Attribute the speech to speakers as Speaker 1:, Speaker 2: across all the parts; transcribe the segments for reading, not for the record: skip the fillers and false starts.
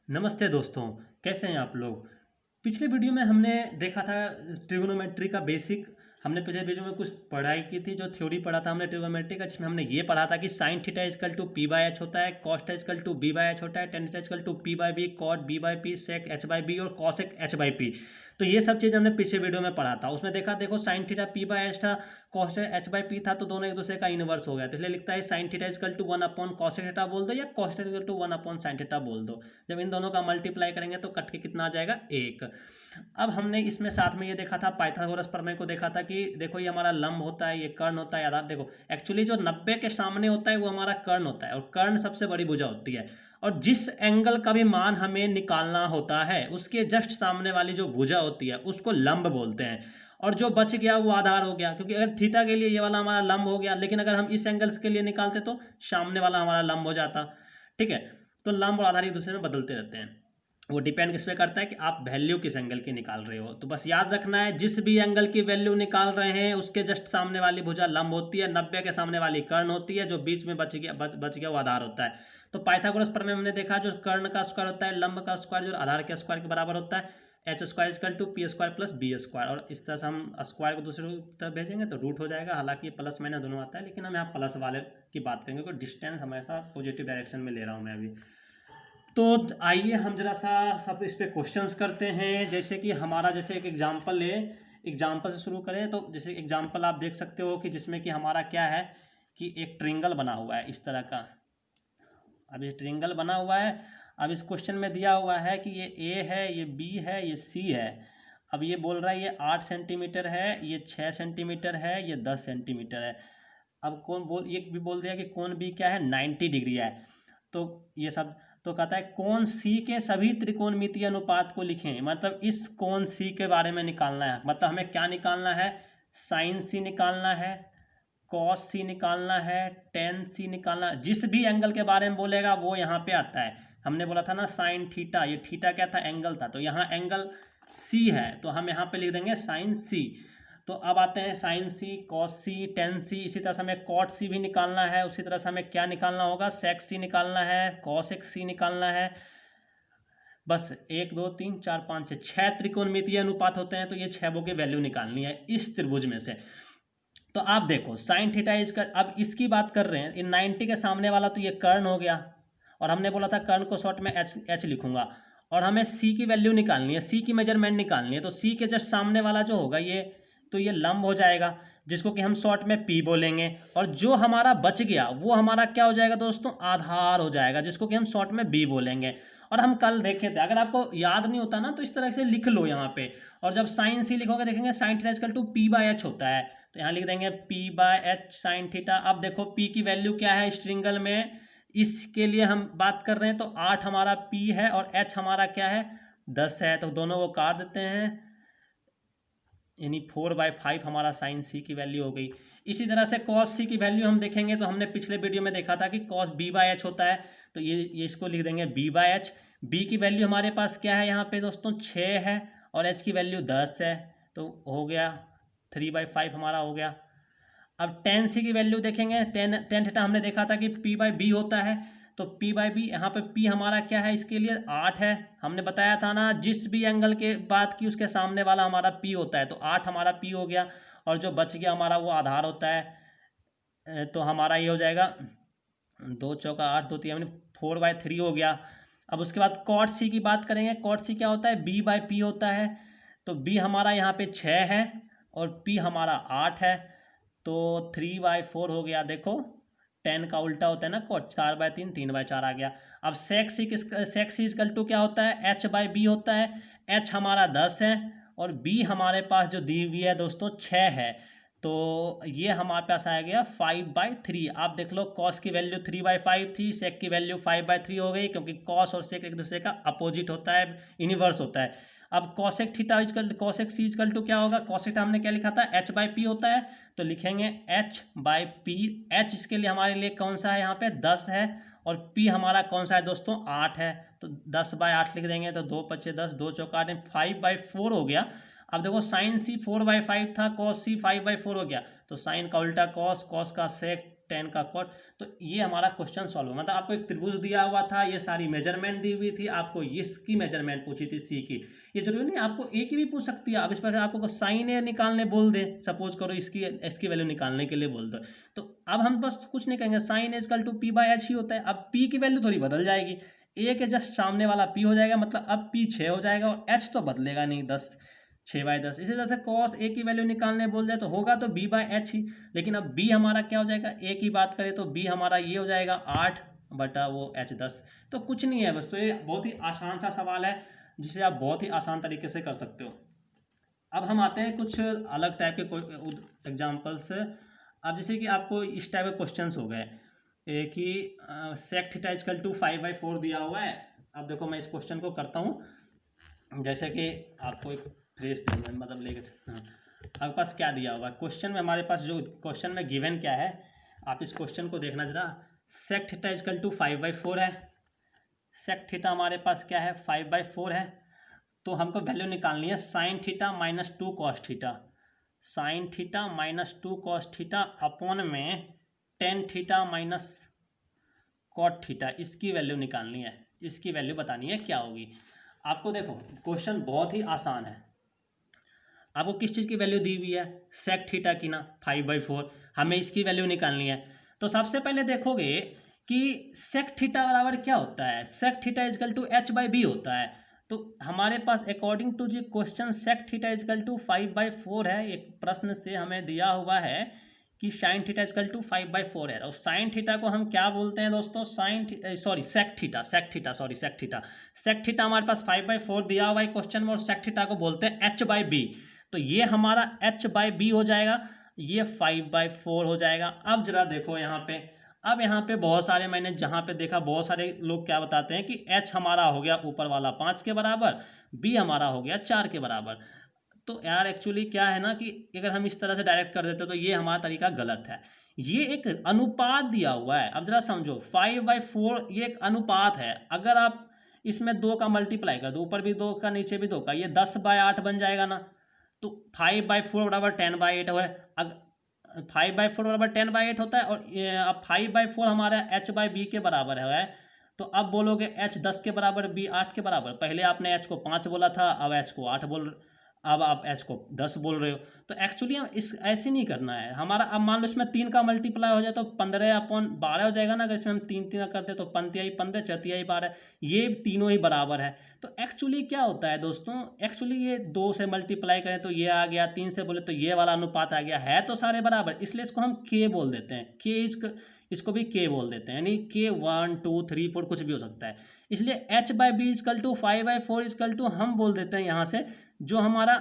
Speaker 1: नमस्ते दोस्तों। कैसे हैं आप लोग। पिछले वीडियो में हमने देखा था ट्रिगोनोमेट्री का बेसिक। हमने पिछले वीडियो में कुछ पढ़ाई की थी, जो थ्योरी पढ़ा था हमने ट्रिगोनोमेट्री का, जिसमें हमने ये पढ़ा था कि sine theta is equal to P by H होता है, cos theta is equal to B by H होता है, tan theta is equal to P by B, cot B by P, sec H by B और कॉसेक एच बाई पी। तो ये सब चीज़ हमने पिछले वीडियो में पढ़ा था। उसमें देखा, देखो sine theta P by H था, cos theta H by P था, तो दोनों एक दूसरे का इनवर्स हो गया। तो इसलिए लिखता है sine theta is equal to one upon cosec theta बोल दो, या cos theta is equal to one upon sine theta बोल दो। जब इन दोनों का मल्टीप्लाई करेंगे तो कट के कितना आ जाएगा, एक। अब हमने इसमें साथ में ये देखा था, पाइथागोरस प्रमेय को देखा था कि देखो ये हमारा लंब होता है, ये कर्ण होता है, आधार। देखो एक्चुअली जो 90 के सामने होता है वो हमारा कर्ण होता है, और कर्ण सबसे बड़ी भुजा होती है। और जिस एंगल का भी मान हमें निकालना होता है उसके जस्ट सामने वाली जो भुजा होती है उसको लंब बोलते हैं। और जो बच गया वो आधार हो गया, क्योंकि अगर थीटा के लिए ये वाला हमारा लंब हो गया, लेकिन अगर हम इस एंगल के लिए निकालते तो सामने वाला हमारा लंब हो जाता। ठीक है। तो लंब और आधार एक दूसरे में बदलते रहते हैं। वो डिपेंड किस पे करता है कि आप वैल्यू किस एंगल की निकाल रहे हो। तो बस याद रखना है, जिस भी एंगल की वैल्यू निकाल रहे हैं उसके जस्ट सामने वाली भुजा लंब होती है, 90 के सामने वाली कर्ण होती है, जो बीच में बच गया वो आधार होता है। तो पाइथागोरस प्रमेय में हमने देखा, जो कर्ण का स्क्वायर होता है, लंब का स्क्वायर जो आधार के स्क्वायर के बराबर होता है, H square is equal to P square plus B square. और इस तरह से हम स्क्वायर को दूसरे तरफ भेजेंगे तो रूट हो जाएगा। हालांकि ये प्लस माइनस दोनों आता है, लेकिन हम यहाँ प्लस वाले की बात करेंगे, क्योंकि डिस्टेंस हमेशा पॉजिटिव डायरेक्शन में ले रहा हूँ मैं अभी। तो आइए हम जरा सा सब इस पे क्वेश्चंस करते हैं। जैसे कि हमारा, जैसे एक एग्जांपल ले, एग्जांपल से शुरू करें। तो जैसे एग्जांपल आप देख सकते हो कि जिसमें कि हमारा क्या है कि एक ट्रिंगल बना हुआ है इस तरह का। अब ये ट्रिंगल बना हुआ है। अब इस क्वेश्चन में दिया हुआ है कि ये ए है, ये बी है, ये सी है। अब ये बोल रहा है ये 8 सेंटीमीटर है, ये 6 सेंटीमीटर है, ये 10 सेंटीमीटर है। अब कौन बोल, ये भी बोल दिया कि कौन बी क्या है, 90 डिग्री है। तो ये सब, तो कहता है कोण सी के सभी त्रिकोणमितीय अनुपात को लिखें। मतलब इस कोण सी के बारे में निकालना है। मतलब हमें क्या निकालना है, साइन सी निकालना है, कॉस सी निकालना है, टेन सी निकालना। जिस भी एंगल के बारे में बोलेगा वो यहाँ पे आता है। हमने बोला था ना साइन थीटा, ये थीटा क्या था, एंगल था, तो यहाँ एंगल सी है, तो हम यहाँ पे लिख देंगे साइन सी। तो अब आते हैं साइन सी, कॉस सी, टेन सी। इसी तरह से हमें कॉट सी भी निकालना है। उसी तरह से हमें क्या निकालना होगा, सेक सी निकालना है, कॉसेक सी निकालना है। बस 1 2 3 4 5 6 छह त्रिकोणमितीय अनुपात होते हैं, तो ये छह की वैल्यू निकालनी है इस त्रिभुज में से। तो आप देखो साइन थीटा इसका, अब इसकी बात कर रहे हैं, इन 90 के सामने वाला तो ये कर्ण हो गया। और हमने बोला था कर्ण को शॉर्ट में एच एच लिखूंगा। और हमें सी की वैल्यू निकालनी है, सी की मेजरमेंट निकालनी है। तो सी के जस्ट सामने वाला जो होगा ये, तो ये लंब हो जाएगा, जिसको कि हम शॉर्ट में पी बोलेंगे। और जो हमारा बच गया वो हमारा क्या हो जाएगा दोस्तों, आधार हो जाएगा, जिसको कि हम शॉर्ट में बी बोलेंगे। और हम कल देखे थे, अगर आपको याद नहीं होता ना तो इस तरह से लिख लो यहाँ पे। और जब साइन सी लिखोगे देखेंगे sine theta equal to P by H होता है, तो यहाँ लिख देंगे P by H sine theta. अब देखो पी की वैल्यू क्या है इस ट्रिंगल में, इसके लिए हम बात कर रहे हैं, तो 8 हमारा पी है और एच हमारा क्या है, 10 है। तो दोनों को काट देते हैं, यानी 4/5 हमारा साइन सी की वैल्यू हो गई। इसी तरह से कॉस सी की वैल्यू हम देखेंगे, तो हमने पिछले वीडियो में देखा था कि कॉस बी बाय एच होता है, तो ये इसको लिख देंगे बी बाय एच। बी की वैल्यू हमारे पास क्या है यहाँ पे दोस्तों, 6 है, और एच की वैल्यू 10 है, तो हो गया 3/5 हमारा हो गया। अब टेन सी की वैल्यू देखेंगे, टेन टेन थीटा हमने देखा था कि पी बाई बी होता है, तो पी बाई बी, यहाँ पे पी हमारा क्या है इसके लिए 8 है। हमने बताया था ना जिस भी एंगल के बात की उसके सामने वाला हमारा पी होता है, तो 8 हमारा पी हो गया। और जो बच गया हमारा वो आधार होता है। तो हमारा ये हो जाएगा 2 चौका 8 2 3 4/3 हो गया। अब उसके बाद कॉट सी की बात करेंगे, कॉट सी क्या होता है, बी बाई पी होता है। तो बी हमारा यहाँ पे 6 है और पी हमारा 8 है, तो 3/4 हो गया। देखो 10 का उल्टा होता है ना कॉट, 4/3 3/4 आ गया। अब सेक सी इजकल टू क्या होता है, एच बाई बी होता है। एच हमारा 10 है और बी हमारे पास जो दी हुई है दोस्तों 6 है, तो ये हमारे पास आ गया 5/3। आप देख लो कॉस की वैल्यू 3/5 थी, सेक की वैल्यू 5/3 हो गई, क्योंकि कॉस और सेक एक दूसरे का अपोजिट होता है, इनिवर्स होता है। अब cosec theta is equal, cosec C is equal to क्या होगा, कॉसेक हमने क्या लिखा था, एच बाई पी होता है, तो लिखेंगे एच बाई पी। एच इसके लिए हमारे लिए कौन सा है, यहाँ पे 10 है, और पी हमारा कौन सा है दोस्तों, 8 है। तो 10/8 लिख देंगे, तो 2 पचे 10, 2 चौका 8, 5/4 हो गया। अब देखो साइन सी 4/5 था, कॉस सी 5/4 हो गया, तो साइन का उल्टा कॉस, कॉस का सेक, 10 का कॉट। तो ये हमारा क्वेश्चन सॉल्व हुआ। मतलब आपको एक त्रिभुज दिया हुआ था, ये सारी मेजरमेंट दी हुई थी, आपको इसकी मेजरमेंट पूछी थी सी की। ये जरूरी नहीं आपको ए की भी पूछ सकती है। अब इस पर आपको साइन ए निकालने बोल दे, सपोज करो इसकी वैल्यू निकालने के लिए बोल दो, तो अब हम बस कुछ नहीं कहेंगे, sine A equal to P by H ही होता है। अब पी की वैल्यू थोड़ी बदल जाएगी, ए के जस्ट सामने वाला पी हो जाएगा, मतलब अब पी 6 हो जाएगा और एच तो बदलेगा नहीं, 10 6/10। इसी तरह से कॉस ए की वैल्यू निकालने बोल जाए तो होगा तो बी बाई एच ही, लेकिन अब बी हमारा क्या हो जाएगा, ए की बात करें तो बी हमारा ये हो जाएगा 8 बटा वो एच 10। तो कुछ नहीं है बस, तो ये बहुत ही आसान सा सवाल है जिसे आप बहुत ही आसान तरीके से कर सकते हो। अब हम आते हैं कुछ अलग टाइप के एग्जाम्पल्स। अब जैसे कि आपको इस टाइप के क्वेश्चंस हो गए कि सेक थीटा इक्वल टू 5/4 दिया हुआ है। अब देखो मैं इस क्वेश्चन को करता हूँ। जैसे कि आपको एक फ्रेज मतलब लेके आपके पास क्या दिया हुआ है क्वेश्चन में, हमारे पास जो क्वेश्चन में गिवन क्या है, आप इस क्वेश्चन को देखना जरा। सेक थीटा इक्वल टू 5/4 है। सेक थीटा हमारे पास क्या है, 5/4 है। तो हमको वैल्यू निकालनी है sine theta minus 2 cos theta. Sine theta minus 2 cos theta upon में tan theta minus cot theta, इसकी वैल्यू निकालनी है, इसकी वैल्यू बतानी है क्या होगी। आपको देखो क्वेश्चन बहुत ही आसान है। आपको किस चीज़ की वैल्यू दी हुई है, सेक थीटा की ना, 5/4। हमें इसकी वैल्यू निकालनी है। तो सबसे पहले देखोगे कि सेक थीटा बराबर क्या होता है, sec theta is equal to h/b होता है। तो हमारे पास according to the question sec theta is equal to 5/4 है। एक प्रश्न से हमें दिया हुआ है कि साइन थीटा इजकल टू 5/4 है। और साइन थीटा को हम क्या बोलते हैं दोस्तों, सेक थीटा, सेक थीटा हमारे पास 5/4 दिया हुआ है क्वेश्चन में, और सेक थीटा को बोलते हैं h/b। तो ये हमारा h/b हो जाएगा, ये 5/4 हो जाएगा। अब जरा देखो यहाँ पे, अब यहाँ पे बहुत सारे मैंने जहाँ पे देखा बहुत सारे लोग क्या बताते हैं कि h हमारा हो गया ऊपर वाला 5 के बराबर, b हमारा हो गया 4 के बराबर। तो यार एक्चुअली क्या है ना कि अगर हम इस तरह से डायरेक्ट कर देते तो ये हमारा तरीका गलत है। ये एक अनुपात दिया हुआ है। अब जरा समझो 5/4 ये एक अनुपात है। अगर आप इसमें 2 का मल्टीप्लाई कर दो, ऊपर भी 2 का नीचे भी 2 का, ये 10/8 बन जाएगा ना। तो 5/4 बराबर 10/8 है। अगर 5/4 बराबर 10/8 होता है, और अब 5/4 हमारा h/b के बराबर है। तो अब बोलोगे h 10 के बराबर, b 8 के बराबर। पहले आपने h को 5 बोला था, अब h को 8 अब आप h को 10 बोल रहे हो। तो एक्चुअली हम इस ऐसे नहीं करना है हमारा। अब मान लो इसमें 3 का मल्टीप्लाई हो जाए तो 15/12 हो जाएगा ना। अगर इसमें हम 3 करते तो 15 चौथियाई 12, ये तीनों ही बराबर है। तो एक्चुअली क्या होता है दोस्तों, एक्चुअली ये 2 से मल्टीप्लाई करें तो ये आ गया, 3 से बोले तो ये वाला अनुपात आ गया, है तो सारे बराबर, इसलिए इसको हम k बोल देते हैं। इसको भी k बोल देते हैं, यानी k 1 2 3 4 कुछ भी हो सकता है। इसलिए h/b is equal to 5/4 is equal to हम बोल देते हैं यहाँ से, जो हमारा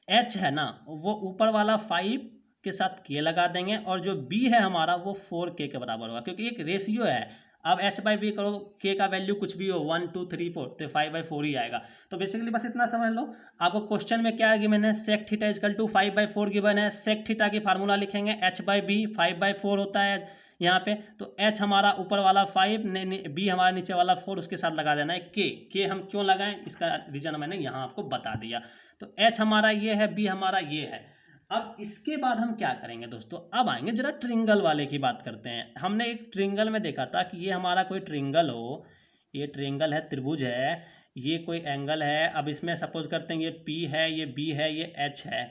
Speaker 1: h है ना वो ऊपर वाला 5 के साथ k लगा देंगे, और जो b है हमारा वो 4k के बराबर होगा, क्योंकि एक रेशियो है। अब h/b करो, k का वैल्यू कुछ भी हो 1 2 3 4 तो 5/4 ही आएगा। तो बेसिकली बस इतना समझ लो। आपको क्वेश्चन में क्या गिवन है, sec theta is equal to 5/4 given है। सेक थीटा की फार्मूला लिखेंगे, h/b 5/4 होता है यहाँ पे। तो h हमारा ऊपर वाला 5, b हमारा नीचे वाला 4, उसके साथ लगा देना है k हम क्यों लगाएं इसका रीजन मैंने यहाँ आपको बता दिया। तो h हमारा ये है, b हमारा ये है। अब इसके बाद हम क्या करेंगे दोस्तों, अब आएंगे जरा ट्रिंगल वाले की बात करते हैं। हमने एक ट्रिंगल में देखा था कि ये हमारा कोई ट्रिंगल हो, ये ट्रिंगल है, त्रिभुज है, ये कोई एंगल है। अब इसमें सपोज करते हैं ये p है, ये b है, ये h है।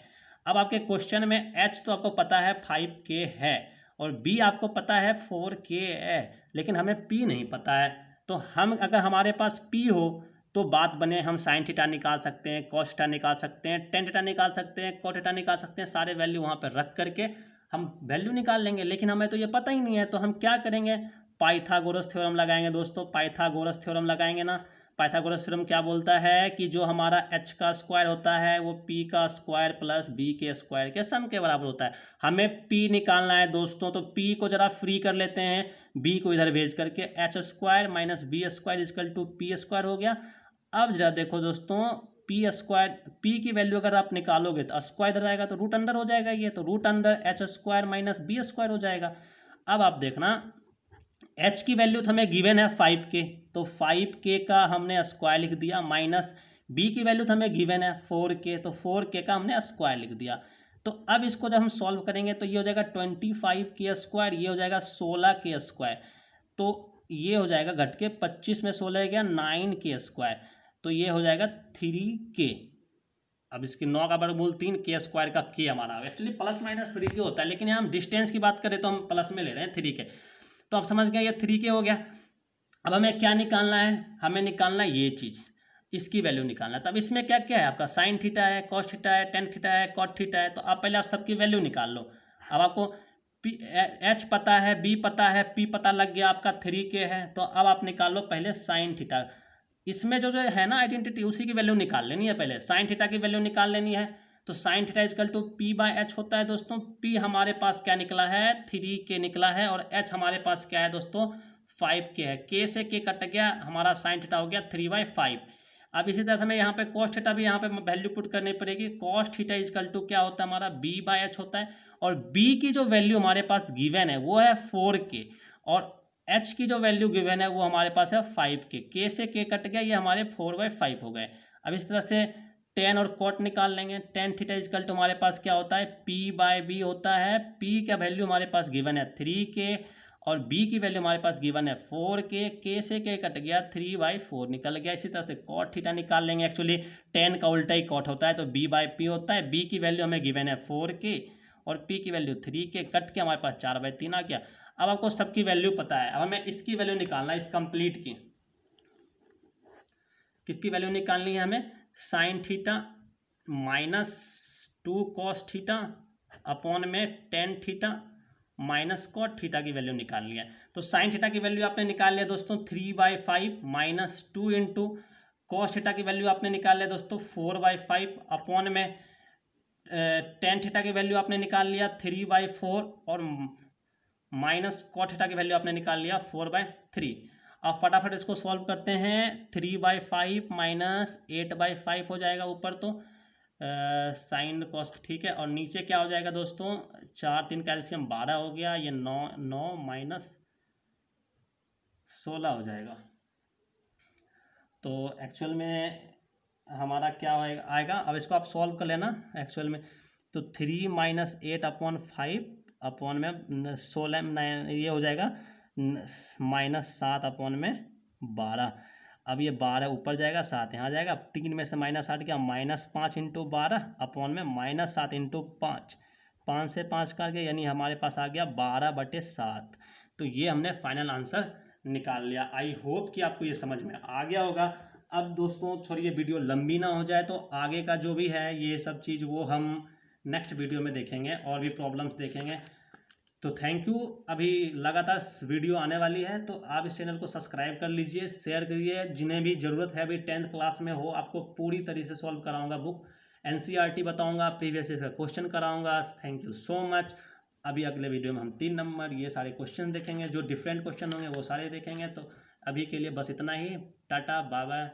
Speaker 1: अब आपके क्वेश्चन में h तो आपको पता है 5k है, और b आपको पता है 4k है, लेकिन हमें p नहीं पता है। तो हम अगर हमारे पास p हो तो बात बने, हम साइन थीटा निकाल सकते हैं, कॉस थीटा निकाल सकते हैं, टेन थीटा निकाल सकते हैं, कॉट थीटा निकाल सकते हैं, सारे वैल्यू वहाँ पर रख करके हम वैल्यू निकाल लेंगे। लेकिन हमें तो ये पता ही नहीं है, तो हम क्या करेंगे, पाइथागोरस थ्योरम लगाएंगे दोस्तों। पाइथागोरस थ्योरम लगाएंगे ना। पाइथागोरस थ्योरम क्या बोलता है कि जो हमारा h का स्क्वायर होता है वो p का स्क्वायर प्लस b के स्क्वायर के सम के बराबर होता है। हमें p निकालना है दोस्तों, तो p को जरा फ्री कर लेते हैं, b को इधर भेज करके h square minus b square is equal to p square हो गया। अब जरा देखो दोस्तों, पी स्क्वायर, पी की वैल्यू अगर आप निकालोगे तो स्क्वायर इधर आएगा तो रूट अंदर हो जाएगा, ये तो रूट अंदर H square minus B square हो जाएगा। अब आप देखना h की वैल्यू तो हमें गिवन है 5k, तो 5k का हमने स्क्वायर लिख दिया, माइनस b की वैल्यू तो हमें गिवन है 4k, तो 4k का हमने स्क्वायर लिख दिया। तो अब इसको जब हम सॉल्व करेंगे तो ये हो जाएगा 25 k², ये हो जाएगा 16 k²। तो ये हो जाएगा घट के 25 में 16 गया 9 k², तो ये हो जाएगा 3k। अब इसकी 9 का वर्गमूल 3 k² का k हमारा एक्चुअली प्लस माइनस 3k होता है, लेकिन यहाँ हम डिस्टेंस की बात करें तो हम प्लस में ले रहे हैं 3k। तो आप समझ गए ये 3k हो गया। अब हमें क्या निकालना है, हमें निकालना है ये चीज़, इसकी वैल्यू निकालना है। तब इसमें क्या क्या है आपका, साइन थीटा है, कॉस थीटा है, टेन थीटा है, कॉट थीटा है। तो आप पहले आप सबकी वैल्यू निकाल लो। अब आपको पी एच पता है, बी पता है, पी पता लग गया, आपका 3k है। तो अब आप निकाल लो पहले साइन थीटा। इसमें जो जो है ना आइडेंटिटी, उसी की वैल्यू निकाल लेनी है। पहले साइन थीटा की वैल्यू निकाल लेनी है। तो sign theta is equal to p/h होता है दोस्तों। p हमारे पास क्या निकला है, 3k निकला है, और h हमारे पास क्या है दोस्तों, 5k है। k से k कट गया, हमारा साइन थीटा हो गया 3/5। अब इसी तरह से हमें यहाँ पे कॉस थीटा भी यहाँ पे वैल्यू पुट करनी पड़ेगी। कॉस थीटा इजकल टू क्या होता है हमारा, b/h होता है। और b की जो वैल्यू हमारे पास गिवन है वो है 4k, और h की जो वैल्यू गिवन है वो हमारे पास है 5k। k से k कट गया, ये हमारे 4/5 हो गए। अब इस तरह से टेन और कॉट निकाल लेंगे। टेन थीटा इजकल टू हमारे पास क्या होता है, p/b होता है। p का वैल्यू हमारे पास गिवन है 3k, और b की वैल्यू हमारे पास गिवन है 4k। k से k कट गया, 3/4 निकल गया। इसी तरह से कॉट थीटा निकाल लेंगे। एक्चुअली टेन का उल्टा ही कॉट होता है, तो b/p होता है। b की वैल्यू हमें गिवन है 4k, और p की वैल्यू 3k, कट के हमारे पास 4/3 आ गया। अब आपको सबकी वैल्यू पता है, अब हमें इसकी वैल्यू निकालना है, इस कंप्लीट की। किसकी वैल्यू निकालनी है हमें, sine theta -2 cos theta upon में tan theta minus cot theta की वैल्यू निकालनी है। तो साइन थीटा की वैल्यू आपने निकाल लिया दोस्तों 3/5 -2 इंटू कॉस थीटा की वैल्यू आपने निकाल लिया दोस्तों 4/5 अपॉन में टेन थीटा की वैल्यू आपने निकाल लिया 3/4, और माइनस कॉट थीटा की वैल्यू आपने निकाल लिया 4/3। अब फटाफट इसको सॉल्व करते हैं। 3/5 -8/5 हो जाएगा ऊपर, तो साइन कॉस्ट ठीक है, और नीचे क्या हो जाएगा दोस्तों, 4 3 कैल्शियम 12 हो गया, ये 9 माइनस 16 हो जाएगा। तो एक्चुअल में हमारा क्या आएगा, अब इसको आप सॉल्व कर लेना एक्चुअल में। तो 3 - 8/5 अपॉन में 16 ये हो जाएगा -7 अपॉन में 12। अब ये 12 ऊपर जाएगा, 7 यहाँ जाएगा। 3 में से -8 गया, -5 इंटू 12 अपॉन में -7 इंटू 5। 5 से 5 काट गया, यानी हमारे पास आ गया 12/7। तो ये हमने फाइनल आंसर निकाल लिया। आई होप कि आपको ये समझ में आ गया होगा। अब दोस्तों छोड़िए, वीडियो लंबी ना हो जाए, तो आगे का जो भी है ये सब चीज़ वो हम नेक्स्ट वीडियो में देखेंगे, और भी प्रॉब्लम्स देखेंगे। तो थैंक यू। अभी लगातार वीडियो आने वाली है, तो आप इस चैनल को सब्सक्राइब कर लीजिए, शेयर करिए। जिन्हें भी ज़रूरत है, अभी 10th क्लास में हो, आपको पूरी तरीके से सॉल्व कराऊंगा बुक, NCERT बताऊंगा, प्रीवियस ईयर का क्वेश्चन कराऊंगा। Thank you so much. अभी अगले वीडियो में हम 3 नंबर ये सारे क्वेश्चन देखेंगे, जो डिफरेंट क्वेश्चन होंगे वो सारे देखेंगे। तो अभी के लिए बस इतना ही। Tata bye bye.